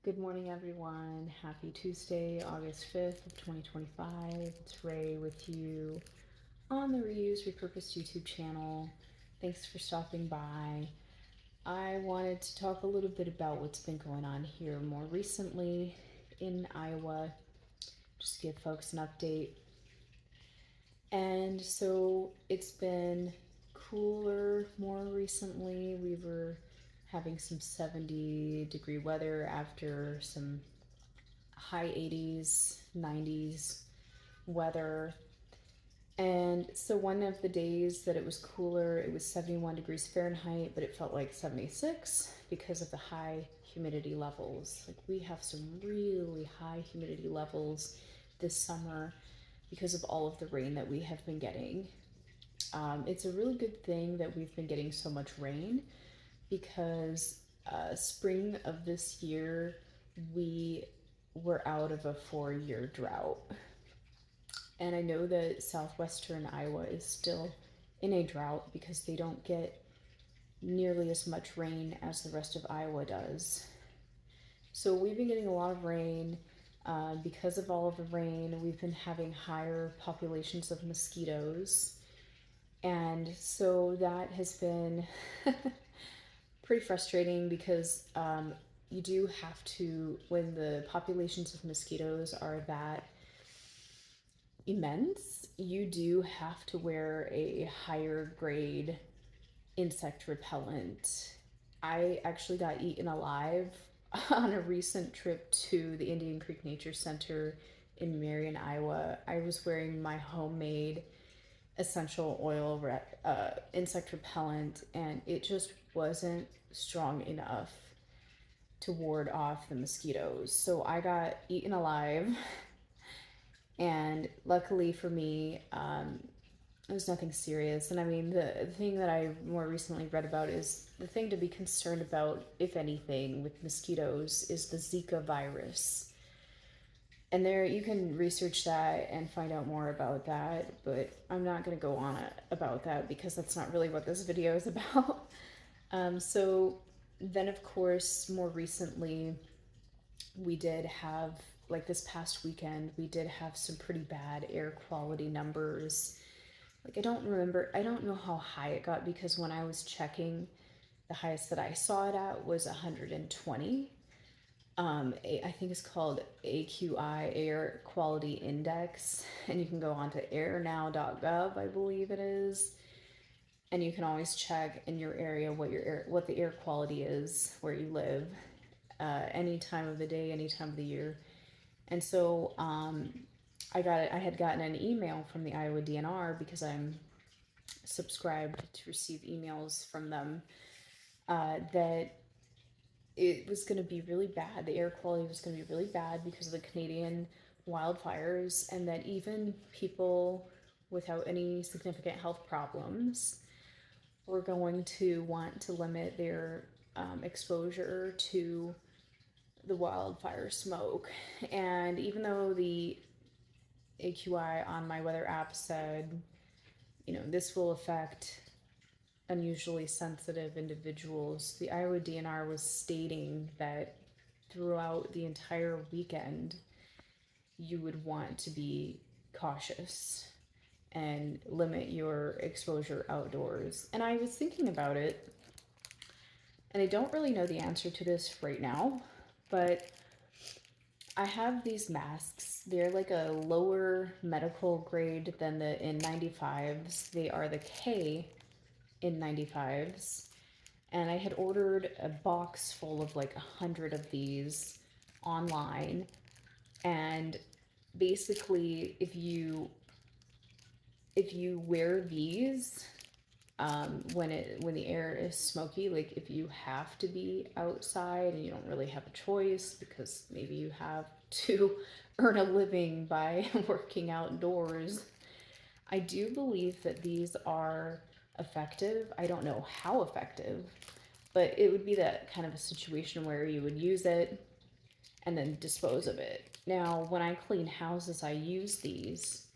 Good morning, everyone. Happy Tuesday, August 5th of 2025. It's Ray with you on the Reuse Repurposed YouTube channel. Thanks for stopping by. I wanted to talk a little bit about what's been going on here more recently in Iowa, just give folks an update. And so it's been cooler more recently. We were having some 70-degree weather after some high 80s, 90s weather. And so one of the days that it was cooler, it was 71 degrees Fahrenheit, but it felt like 76 because of the high humidity levels. Like, we have some really high humidity levels this summer because of all of the rain that we have been getting. It's a really good thing that we've been getting so much rain because spring of this year, we were out of a 4-year drought. And I know that southwestern Iowa is still in a drought because they don't get nearly as much rain as the rest of Iowa does. So we've been getting a lot of rain. Because of all of the rain, we've been having higher populations of mosquitoes. And so that has been pretty frustrating because you do have to, when the populations of mosquitoes are that immense, you do have to wear a higher grade insect repellent. I actually got eaten alive on a recent trip to the Indian Creek Nature Center in Marion, Iowa. I was wearing my homemade essential oil insect repellent, and it just wasn't strong enough to ward off the mosquitoes. So I got eaten alive. And luckily for me, it was nothing serious. And I mean, the thing that I more recently read about is the thing to be concerned about, if anything, with mosquitoes is the Zika virus. And there, you can research that and find out more about that, but I'm not going to go on about that because that's not really what this video is about. So then, of course, more recently, we did have, like this past weekend, we did have some pretty bad air quality numbers. Like, I don't know how high it got because when I was checking, the highest that I saw it at was 120. I think it's called AQI, Air Quality Index, and you can go on to airnow.gov, I believe it is, and you can always check in your area what the air quality is where you live, any time of the day, any time of the year. And so I had gotten an email from the Iowa DNR because I'm subscribed to receive emails from them, that it was going to be really bad. The air quality was going to be really bad because of the Canadian wildfires, and that even people without any significant health problems were going to want to limit their exposure to the wildfire smoke. And even though the AQI on my weather app said, this will affect unusually sensitive individuals, the Iowa DNR was stating that throughout the entire weekend, you would want to be cautious and limit your exposure outdoors. And I was thinking about it, and I don't really know the answer to this right now, but I have these masks. They're like a lower medical grade than the N95s. They are the K N95s. And I had ordered a box full of like 100 of these online. And basically, if you wear these, when the air is smoky, like if you have to be outside and you don't really have a choice because maybe you have to earn a living by working outdoors, I do believe that these are effective. I don't know how effective, but it would be that kind of a situation where you would use it and then dispose of it. Now, when I clean houses, I use these,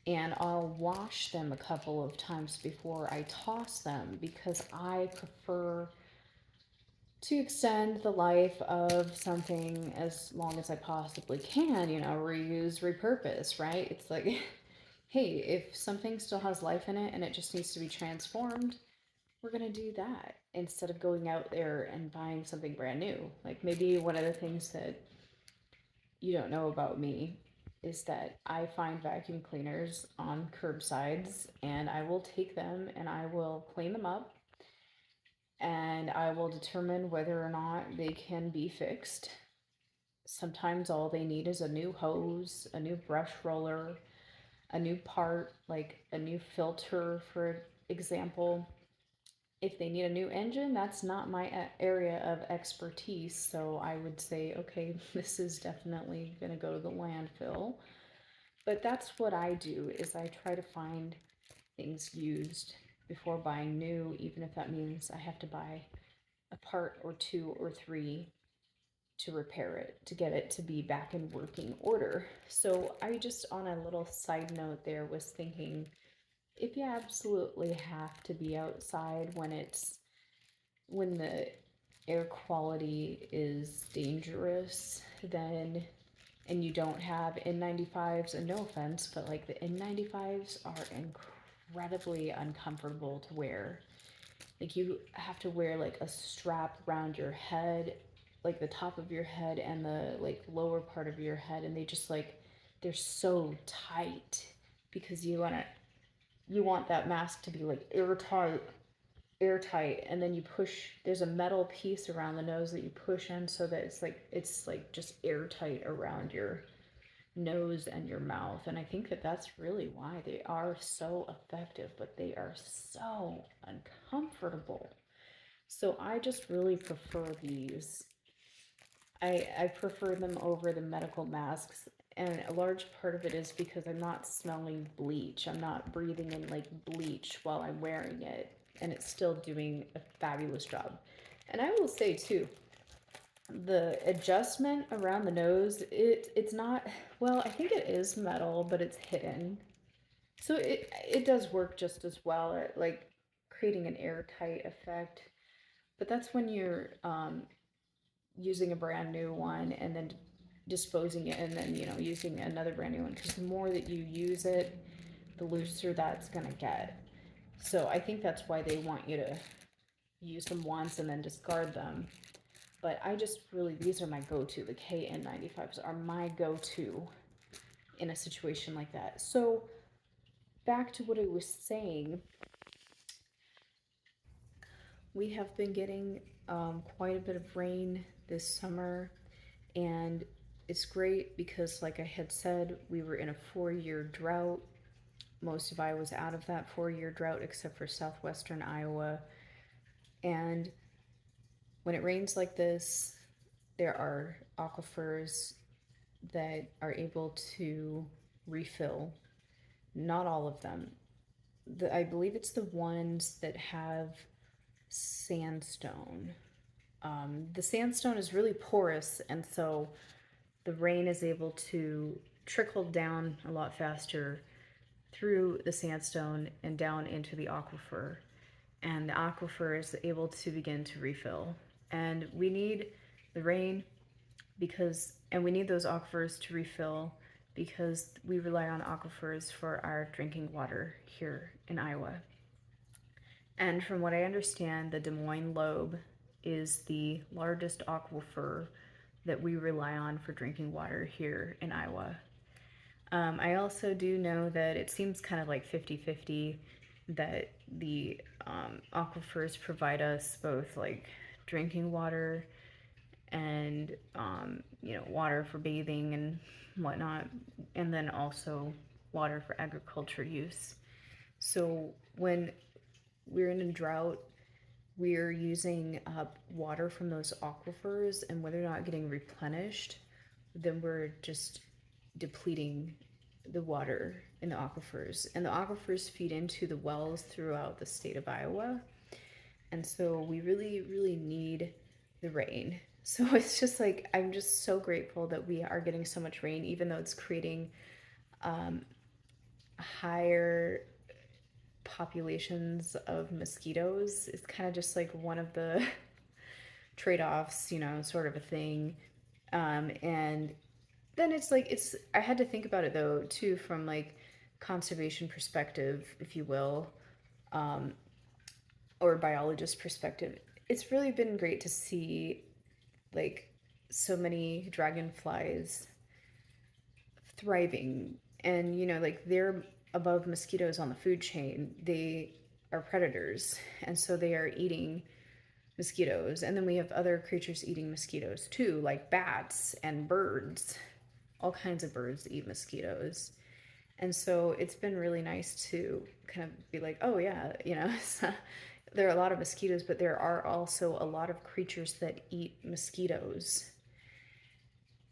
and I'll wash them a couple of times before I toss them because I prefer to extend the life of something as long as I possibly can, reuse, repurpose, right? It's like, hey, if something still has life in it and it just needs to be transformed, we're going to do that instead of going out there and buying something brand new. Like maybe one of the things that you don't know about me is that I find vacuum cleaners on curbsides and I will take them and I will clean them up and I will determine whether or not they can be fixed. Sometimes all they need is a new hose, a new brush roller, a new part, like a new filter, for example. If they need a new engine, that's not my area of expertise. So I would say, okay, this is definitely going to go to the landfill. But that's what I do is I try to find things used before buying new, even if that means I have to buy a part or two or three to repair it, to get it to be back in working order. So I just, on a little side note there, was thinking if you absolutely have to be outside when the air quality is dangerous, then and you don't have N95s, and no offense, but like the N95s are incredibly uncomfortable to wear. Like you have to wear like a strap around your head, like the top of your head and the like lower part of your head, and they just like they're so tight because you want that mask to be like airtight, and then you push, there's a metal piece around the nose that you push in so that it's like just airtight around your nose and your mouth. And I think that that's really why they are so effective, but they are so uncomfortable. So I just really prefer these. I prefer them over the medical masks, and a large part of it is because I'm not smelling bleach. I'm not breathing in like bleach while I'm wearing it, and it's still doing a fabulous job. And I will say too, the adjustment around the nose, it's not, well, I think it is metal, but it's hidden. So it does work just as well at like creating an airtight effect. But that's when you're using a brand new one and then disposing it and then using another brand new one, because the more that you use it, the looser that's going to get. So I think that's why they want you to use them once and then discard them. But I just really, these are my go-to. The KN95s are my go-to in a situation like that. So back to what I was saying, we have been getting quite a bit of rain this summer, and it's great because, like I had said, we were in a 4-year drought. Most of Iowa was out of that 4-year drought except for southwestern Iowa. And when it rains like this, there are aquifers that are able to refill. Not all of them. I believe it's the ones that have sandstone. The sandstone is really porous, and so the rain is able to trickle down a lot faster through the sandstone and down into the aquifer. And the aquifer is able to begin to refill. And we need the rain and we need those aquifers to refill because we rely on aquifers for our drinking water here in Iowa. And from what I understand, the Des Moines lobe is the largest aquifer that we rely on for drinking water here in Iowa. I also do know that it seems kind of like 50-50 that the aquifers provide us both like drinking water and water for bathing and whatnot, and then also water for agriculture use. So when we're in a drought, we're using up water from those aquifers, and when they're not getting replenished, then we're just depleting the water in the aquifers. And the aquifers feed into the wells throughout the state of Iowa. And so we really, really need the rain. So it's just like, I'm just so grateful that we are getting so much rain, even though it's creating higher populations of mosquitoes. It's kind of just like one of the trade-offs, you know, sort of a thing. And then it's like, I had to think about it though, too, from like conservation perspective, if you will, um, or biologist perspective. It's really been great to see like so many dragonflies thriving, and you know, like they're above mosquitoes on the food chain. They are predators, and so they are eating mosquitoes. And then we have other creatures eating mosquitoes too, like bats and birds. All kinds of birds eat mosquitoes. And so it's been really nice to kind of be like, oh yeah, you know, there are a lot of mosquitoes, but there are also a lot of creatures that eat mosquitoes.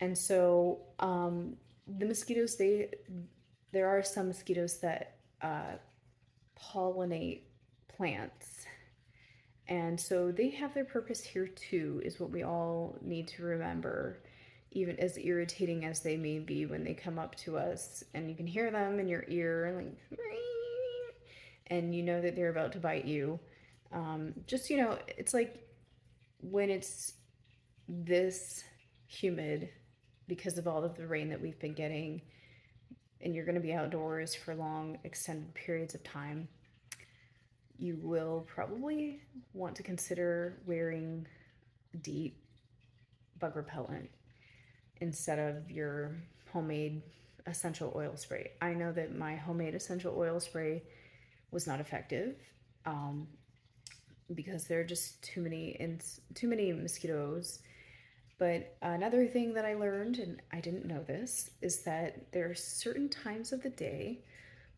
And so the mosquitoes, there are some mosquitoes that pollinate plants. And so they have their purpose here too, is what we all need to remember, even as irritating as they may be when they come up to us and you can hear them in your ear, like, and you know that they're about to bite you. Just, you know, it's like when it's this humid because of all of the rain that we've been getting, and you're going to be outdoors for long, extended periods of time, you will probably want to consider wearing DEET bug repellent instead of your homemade essential oil spray. I know that my homemade essential oil spray was not effective because there are just too many mosquitoes. But another thing that I learned, and I didn't know this, is that there are certain times of the day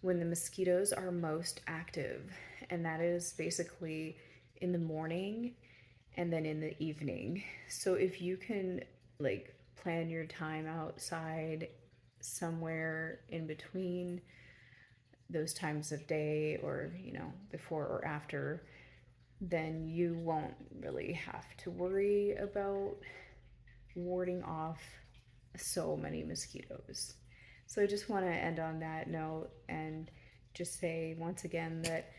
when the mosquitoes are most active, and that is basically in the morning and then in the evening. So if you can like plan your time outside somewhere in between those times of day, or you know, before or after, then you won't really have to worry about warding off so many mosquitoes. So I just want to end on that note and just say once again that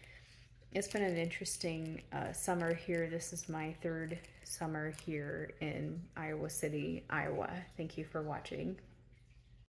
it's been an interesting summer here. This is my third summer here in Iowa City, Iowa. Thank you for watching.